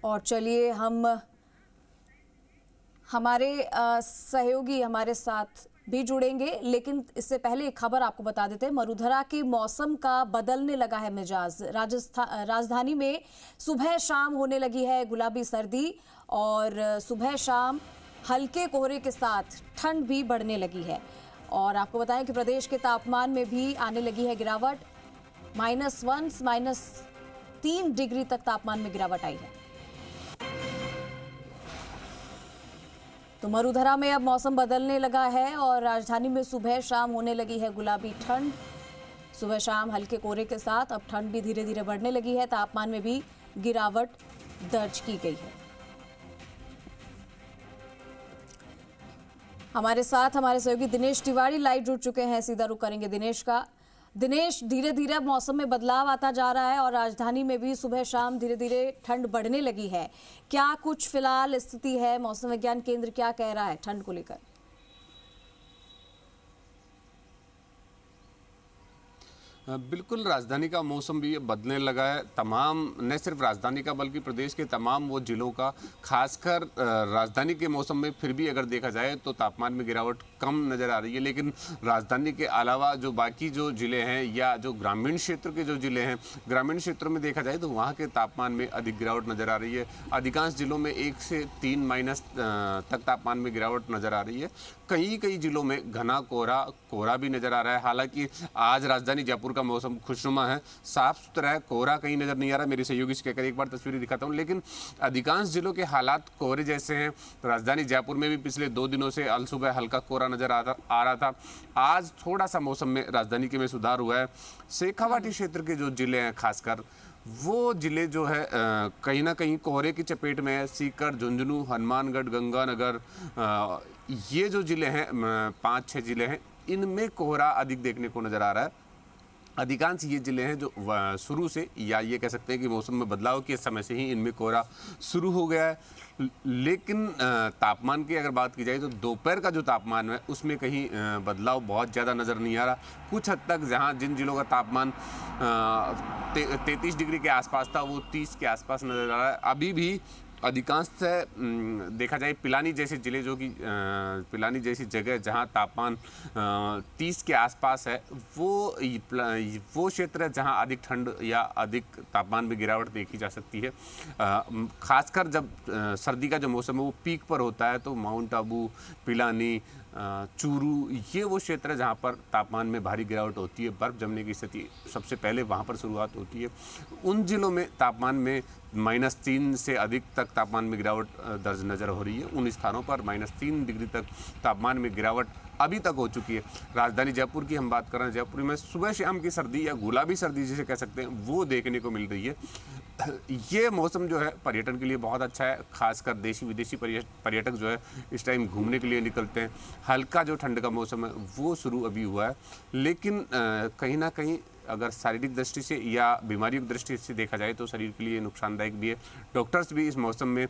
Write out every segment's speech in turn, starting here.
और चलिए हम हमारे सहयोगी हमारे साथ भी जुड़ेंगे, लेकिन इससे पहले एक खबर आपको बता देते हैं। मरुधरा के मौसम का बदलने लगा है मिजाज। राजधानी में सुबह शाम होने लगी है गुलाबी सर्दी और सुबह शाम हल्के कोहरे के साथ ठंड भी बढ़ने लगी है। और आपको बताएं कि प्रदेश के तापमान में भी आने लगी है गिरावट। -1 -3 डिग्री तक तापमान में गिरावट आई है। तो मरुधरा में अब मौसम बदलने लगा है और राजधानी में सुबह शाम होने लगी है गुलाबी ठंड। सुबह शाम हल्के कोहरे के साथ अब ठंड भी धीरे धीरे बढ़ने लगी है। तापमान में भी गिरावट दर्ज की गई है। हमारे साथ हमारे सहयोगी दिनेश तिवारी लाइव जुड़ चुके हैं। सीधा रुख करेंगे दिनेश का। दिनेश, धीरे धीरे मौसम में बदलाव आता जा रहा है और राजधानी में भी सुबह शाम धीरे धीरे ठंड बढ़ने लगी है। क्या कुछ फिलहाल स्थिति है? मौसम विज्ञान केंद्र क्या कह रहा है ठंड को लेकर? बिल्कुल, राजधानी का मौसम भी बदलने लगा है। तमाम न सिर्फ राजधानी का बल्कि प्रदेश के तमाम वो जिलों का, खासकर राजधानी के मौसम में फिर भी अगर देखा जाए तो तापमान में गिरावट कम नज़र आ रही है। लेकिन राजधानी के अलावा जो बाकी जो ज़िले हैं या जो ग्रामीण क्षेत्र के जो ज़िले हैं, ग्रामीण क्षेत्रों में देखा जाए तो वहाँ के तापमान में अधिक गिरावट नज़र आ रही है। अधिकांश जिलों में 1 से 3 माइनस तक तापमान में गिरावट नज़र आ रही है। कई जिलों में घना कोहरा भी नज़र आ रहा है। हालांकि आज राजधानी जयपुर का मौसम खुशनुमा है, साफ सुथरा है, कोहरा कहीं नजर नहीं आ रहा। मेरे सहयोगी से कहकर एक बार तस्वीरें दिखाता हूं। लेकिन अधिकांश जिलों के हालात कोहरे जैसे हैं। राजधानी जयपुर में भी पिछले 2 दिनों से अलसुबह हल्का कोहरा नजर आ रहा था। आज थोड़ा सा मौसम में राजधानी के में सुधार हुआ है। शेखावाटी क्षेत्र के जो जिले हैं, खासकर वो जिले जो है कहीं ना कहीं कोहरे की चपेट में है। सीकर, झुंझुनू, हनुमानगढ़, गंगानगर, ये जो जिले हैं 5-6 जिले हैं, इनमें कोहरा अधिक देखने को नजर आ रहा है। अधिकांश ये जिले हैं जो शुरू से, या ये कह सकते हैं कि मौसम में बदलाव के समय से ही इनमें कोहरा शुरू हो गया है। लेकिन तापमान की अगर बात की जाए तो दोपहर का जो तापमान है उसमें कहीं बदलाव बहुत ज़्यादा नज़र नहीं आ रहा। कुछ हद तक जहाँ जिन जिलों का तापमान 33 डिग्री के आसपास था, वो 30 के आसपास नज़र आ रहा है। अभी भी अधिकांश से देखा जाए पिलानी जैसे जिले, जो कि पिलानी जैसी जगह जहां तापमान 30 के आसपास है, वो क्षेत्र है जहां अधिक ठंड या अधिक तापमान में गिरावट देखी जा सकती है। खासकर जब सर्दी का जो मौसम है वो पीक पर होता है तो माउंट आबू, पिलानी, चूरू, ये वो क्षेत्र है जहाँ पर तापमान में भारी गिरावट होती है। बर्फ़ जमने की स्थिति सबसे पहले वहाँ पर शुरुआत होती है। उन जिलों में तापमान में -3 से अधिक तक तापमान में गिरावट दर्ज नज़र हो रही है। उन स्थानों पर -3 डिग्री तक तापमान में गिरावट अभी तक हो चुकी है। राजधानी जयपुर की हम बात कर रहे हैं, जयपुर में सुबह शाम की सर्दी या गुलाबी सर्दी जिसे कह सकते हैं, वो देखने को मिल रही है। ये मौसम जो है पर्यटन के लिए बहुत अच्छा है। खासकर देशी विदेशी पर्यटक जो है इस टाइम घूमने के लिए निकलते हैं। हल्का जो ठंड का मौसम है वो शुरू अभी हुआ है। लेकिन कहीं ना कहीं अगर शारीरिक दृष्टि से या बीमारियों की दृष्टि से देखा जाए तो शरीर के लिए नुकसानदायक भी है। डॉक्टर्स भी इस मौसम में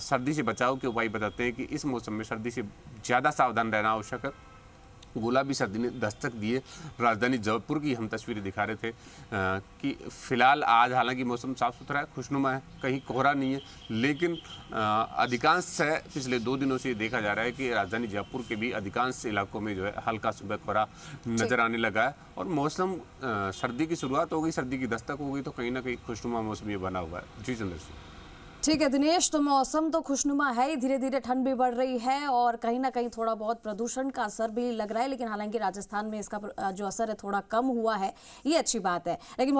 सर्दी से बचाव के उपाय बताते हैं कि इस मौसम में सर्दी से ज़्यादा सावधान रहना आवश्यक है। गुलाबी सर्दी ने दस्तक दिए। राजधानी जयपुर की हम तस्वीरें दिखा रहे थे कि फिलहाल आज हालांकि मौसम साफ सुथरा है, खुशनुमा है, कहीं कोहरा नहीं है। लेकिन अधिकांश से पिछले 2 दिनों से देखा जा रहा है कि राजधानी जयपुर के भी अधिकांश इलाकों में जो है हल्का सुबह कोहरा नजर आने लगा है और मौसम सर्दी की शुरुआत हो गई, सर्दी की दस्तक हो गई, तो कहीं ना कहीं खुशनुमा मौसम ये बना हुआ है। जी चंद्र सिंह। ठीक है दिनेश, तो मौसम तो खुशनुमा है ही, धीरे धीरे ठंड भी बढ़ रही है और कहीं ना कहीं थोड़ा बहुत प्रदूषण का असर भी लग रहा है। लेकिन हालांकि राजस्थान में इसका जो असर है थोड़ा कम हुआ है, ये अच्छी बात है। लेकिन